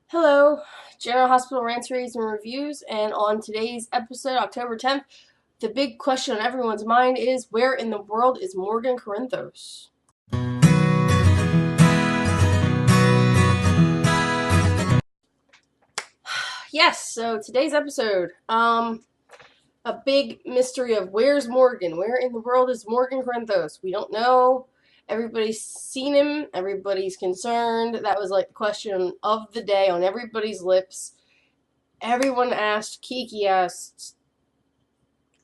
Hello, General Hospital Rants, Raves, and Reviews, and on today's episode, October 10th, the big question on everyone's mind is, where in the world is Morgan Corinthos? Yes, so today's episode, a big mystery of where's Morgan? Where in the world is Morgan Corinthos? We don't know. Everybody's seen him. Everybody's concerned. That was like the question of the day on everybody's lips. Everyone asked. Kiki asked.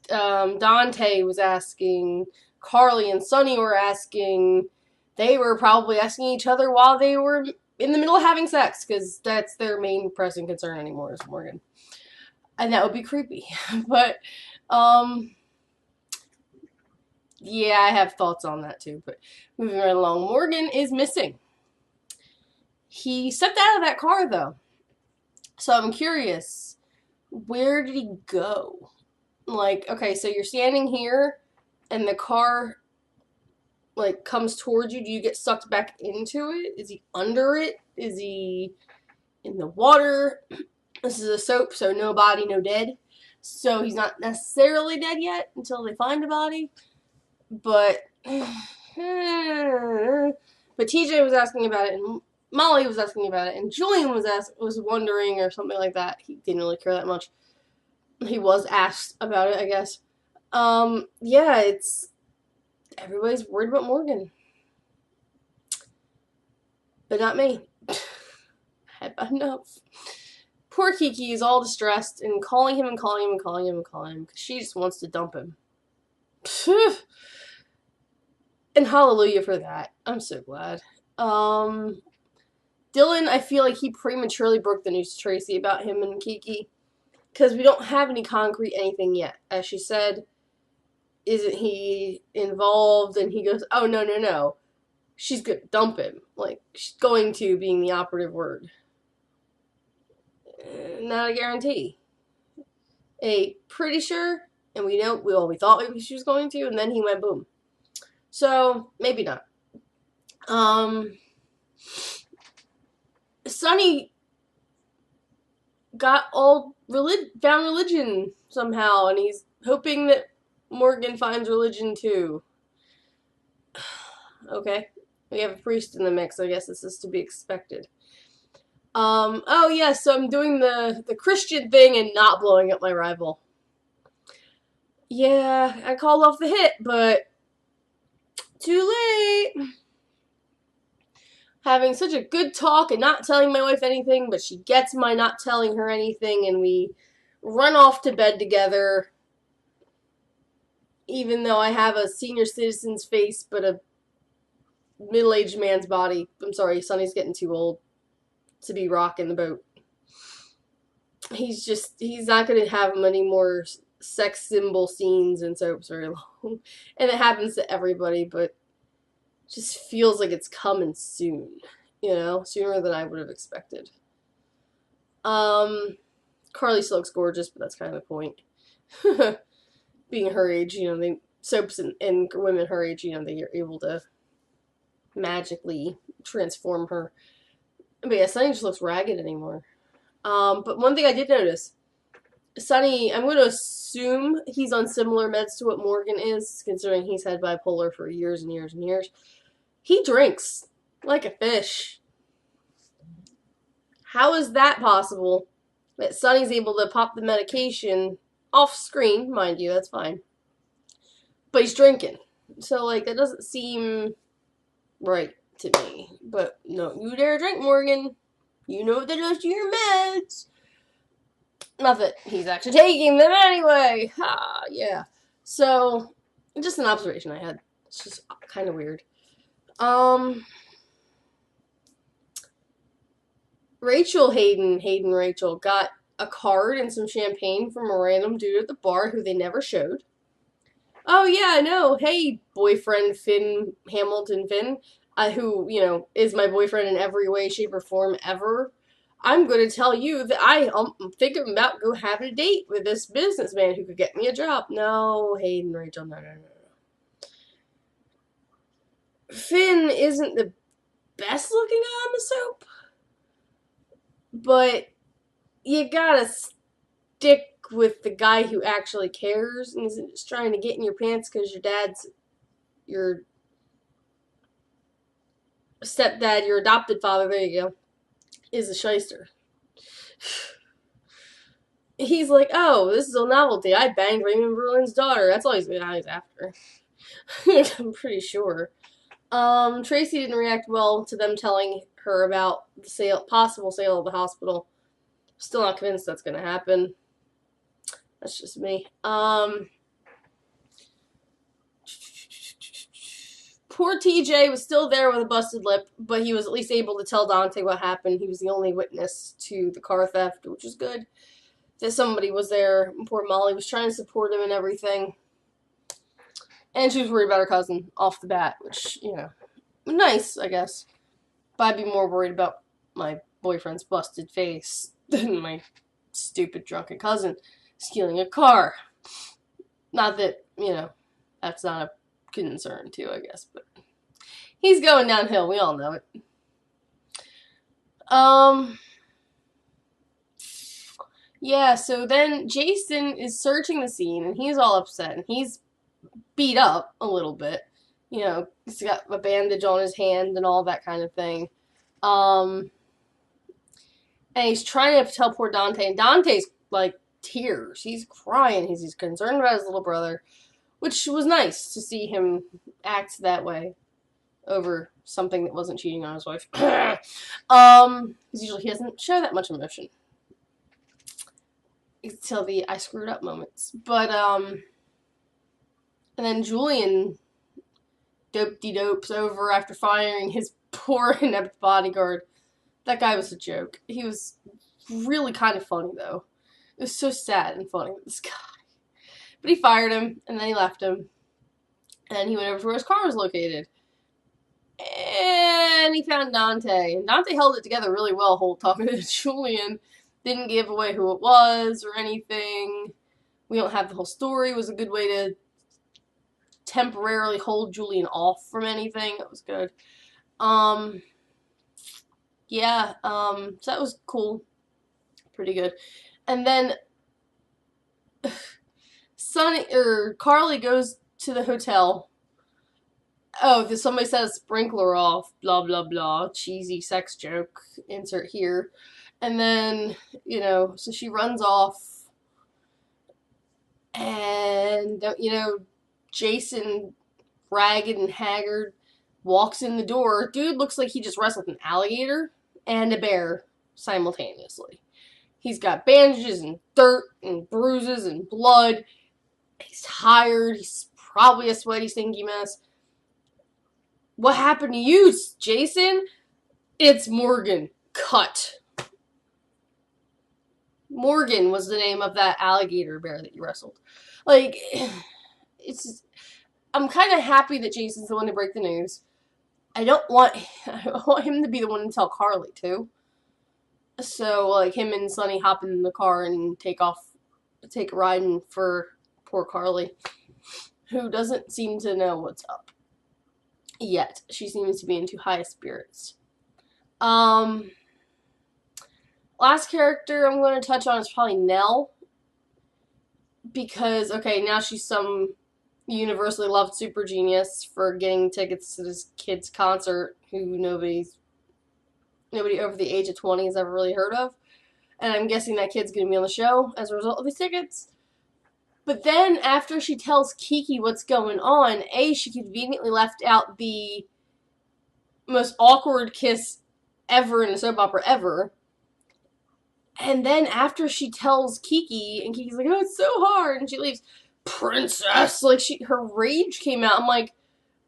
Dante was asking. Carly and Sunny were asking. They were probably asking each other while they were in the middle of having sex, because that's their main pressing concern anymore is Morgan. And that would be creepy. But, yeah, I have thoughts on that too. But moving right along, Morgan is missing. He stepped out of that car, though. So I'm curious, where did he go? Like, okay, so you're standing here, and the car, like, comes towards you. Do you get sucked back into it? Is he under it? Is he in the water? This is a soap, so no body, no dead. So he's not necessarily dead yet until they find a body. But TJ was asking about it, and Molly was asking about it, and Julian was wondering or something like that. He didn't really care that much. He was asked about it, I guess. Yeah, everybody's worried about Morgan. But not me. Had enough. Poor Kiki is all distressed and calling him because she just wants to dump him. And hallelujah for that. I'm so glad. Dylan, I feel like he prematurely broke the news to Tracy about him and Kiki, because we don't have any concrete anything yet. As she said, isn't he involved? And he goes, oh, no. She's going to dump him. Like, she's going to being the operative word. Not a guarantee. Pretty sure, and we thought she was going to, and then he went boom. So, maybe not. Sunny found religion somehow, and he's hoping that Morgan finds religion too. Okay. We have a priest in the mix, I guess this is to be expected. Oh yeah, so I'm doing the Christian thing and not blowing up my rival. Yeah, I called off the hit, but too late. Having such a good talk and not telling my wife anything, but she gets my not telling her anything, and we run off to bed together. Even though I have a senior citizen's face, but a middle-aged man's body. I'm sorry, Sonny's getting too old to be rocking the boat. He's not going to have many more sex symbol scenes in soaps very long. And it happens to everybody, but just feels like it's coming soon. Sooner than I would have expected. Carly still looks gorgeous, but that's kind of the point. Being her age, soaps and women her age, they are able to magically transform her. But yeah, Sunny just looks ragged anymore. But one thing I did notice, Sunny, I'm going to assume he's on similar meds to what Morgan is, considering he's had bipolar for years and years and years. He drinks like a fish. How is that possible? That Sunny's able to pop the medication off screen, mind you, that's fine. But he's drinking. So, that doesn't seem right to me. But no, you dare drink, Morgan. You know what that does to your meds. Not that he's actually taking them anyway. Yeah. So, just an observation I had. It's just kind of weird. Hayden Rachel got a card and some champagne from a random dude at the bar who they never showed. Oh yeah, I know. Hey, boyfriend Finn, Hamilton Finn, who, is my boyfriend in every way, shape, or form ever. I'm going to tell you that I'm thinking about go having a date with this businessman who could get me a job. No, Hayden Rachel, no. Finn isn't the best looking guy on the soap, but you gotta stick with the guy who actually cares and isn't just trying to get in your pants because your stepdad, your adopted father, there you go, is a shyster. He's like, oh, this is a novelty. I banged Raymond Berlin's daughter. That's all he's after. I'm pretty sure. Tracy didn't react well to them telling her about the possible sale of the hospital. Still not convinced that's gonna happen. That's just me. Poor TJ was still there with a busted lip, but he was at least able to tell Dante what happened. He was the only witness to the car theft, which was good. That somebody was there. Poor Molly was trying to support him and everything. And she was worried about her cousin off the bat, which, nice, I guess. But I'd be more worried about my boyfriend's busted face than my stupid drunken cousin stealing a car. Not that, that's not a concern too, I guess, but he's going downhill. We all know it. Yeah, so then Jason is searching the scene, and he's all upset, and he's beat up a little bit. He's got a bandage on his hand and all that kind of thing. And he's trying to tell poor Dante, and Dante's, tears. He's crying. He's concerned about his little brother, which was nice to see him act that way over something that wasn't cheating on his wife. Because usually he doesn't show that much emotion. Until the I screwed up moments. But, and then Julian dopes over after firing his poor inept bodyguard. That guy was a joke. He was really kind of funny, though. It was so sad and funny, this guy. But he fired him, and then he left him. And he went over to where his car was located. And he found Dante. And Dante held it together really well, talking to Julian. Didn't give away who it was or anything. We don't have the whole story. It was a good way to temporarily hold Julian off from anything. That was good. So that was cool. Pretty good. And then Carly goes to the hotel. Oh, somebody set a sprinkler off. Blah, blah, blah. Cheesy sex joke. Insert here. And then, so she runs off. And, Jason, ragged and haggard, walks in the door. Dude looks like he just wrestled an alligator and a bear simultaneously. He's got bandages and dirt and bruises and blood. He's tired. He's probably a sweaty, stinky mess. What happened to you, Jason? It's Morgan. Cut. Morgan was the name of that alligator bear that you wrestled. I'm kind of happy that Jason's the one to break the news. I want him to be the one to tell Carly, too. So, him and Sonny hop in the car and take a ride for poor Carly, who doesn't seem to know what's up yet. She seems to be in too high spirits. Last character I'm going to touch on is probably Nell. Because, now she's some universally loved super genius for getting tickets to this kid's concert who nobody over the age of 20 has ever really heard of. And I'm guessing that kid's going to be on the show as a result of these tickets. But then, after she tells Kiki what's going on, she conveniently left out the most awkward kiss ever in a soap opera ever. And then, after she tells Kiki, and Kiki's like, oh, it's so hard, and she leaves, princess, her rage came out. I'm like,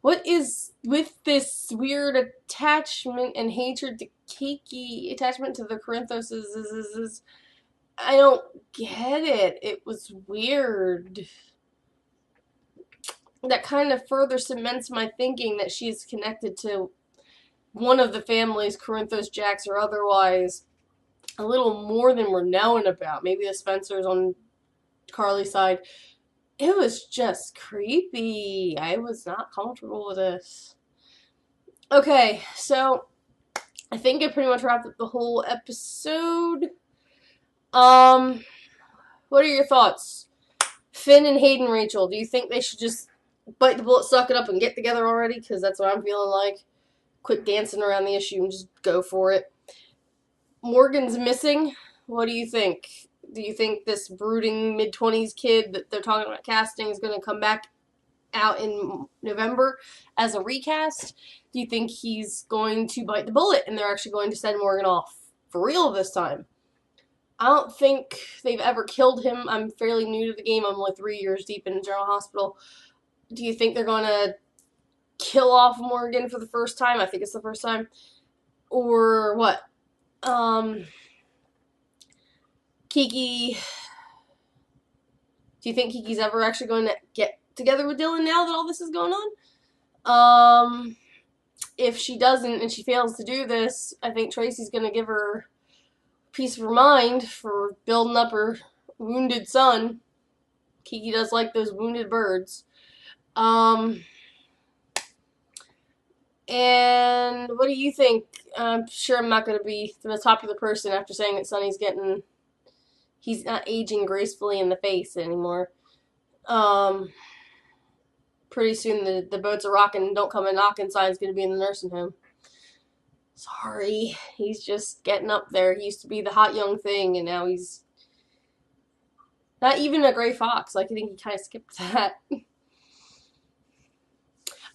what is with this weird attachment and hatred to Kiki, attachment to the Corinthos? I don't get it. It was weird. That kind of further cements my thinking that she's connected to one of the families, Corinthos, Jacks, or otherwise, a little more than we're knowing about. Maybe the Spencers on Carly's side. It was just creepy. I was not comfortable with this. Okay, so I think it pretty much wrapped up the whole episode. What are your thoughts? Finn and Hayden Rachel, do you think they should just bite the bullet, suck it up, and get together already? Because that's what I'm feeling like. Quit dancing around the issue and just go for it. Morgan's missing. What do you think? Do you think this brooding mid-20s kid that they're talking about casting is going to come back out in November as a recast? Do you think he's going to bite the bullet and they're actually going to send Morgan off for real this time? I don't think they've ever killed him. I'm fairly new to the game. I'm only 3 years deep in General Hospital. Do you think they're going to kill off Morgan for the first time? I think it's the first time. Or what? Kiki. Do you think Kiki's ever actually going to get together with Dylan now that all this is going on? If she doesn't and she fails to do this, I think Tracy's going to give her a piece of her mind for building up her wounded son. Kiki does like those wounded birds. And what do you think? I'm sure I'm not going to be the most popular person after saying that Sonny's he's not aging gracefully in the face anymore. Pretty soon the boats are rocking, don't come a knocking sign's going to be in the nursing home. Sorry, he's just getting up there. He used to be the hot young thing, and now he's not even a gray fox. Like, I think he kind of skipped that.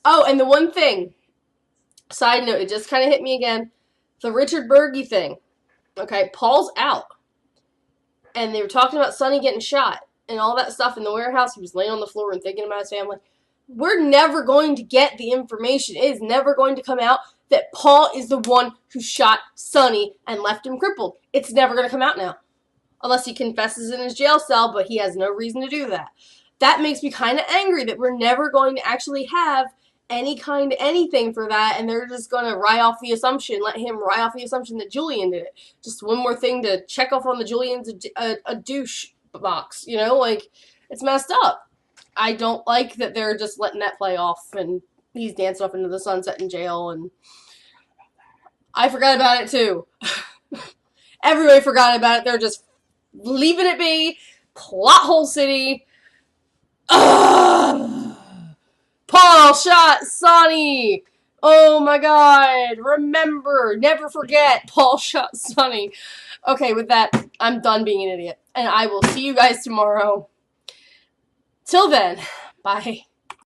Oh, and the one thing, side note, it just kind of hit me again. The Richard Berge thing. Okay, Paul's out. And they were talking about Sonny getting shot and all that stuff in the warehouse. He was laying on the floor and thinking about his family. We're never going to get the information. It is never going to come out that Paul is the one who shot Sonny and left him crippled. It's never going to come out now. Unless he confesses in his jail cell, but he has no reason to do that. That makes me kind of angry that we're never going to actually have any kind of anything for that, and they're just going to write off the assumption, let him write off the assumption that Julian did it. Just one more thing to check off on the Julian's a douche box, you know? Like, it's messed up. I don't like that they're just letting that play off, and he's dancing off into the sunset in jail, and I forgot about it too. Everybody forgot about it. They're just leaving it be. Plot hole city. Ugh. Paul shot Sonny. Oh my god. Remember. Never forget. Paul shot Sonny. Okay, with that, I'm done being an idiot. And I will see you guys tomorrow. Till then, bye.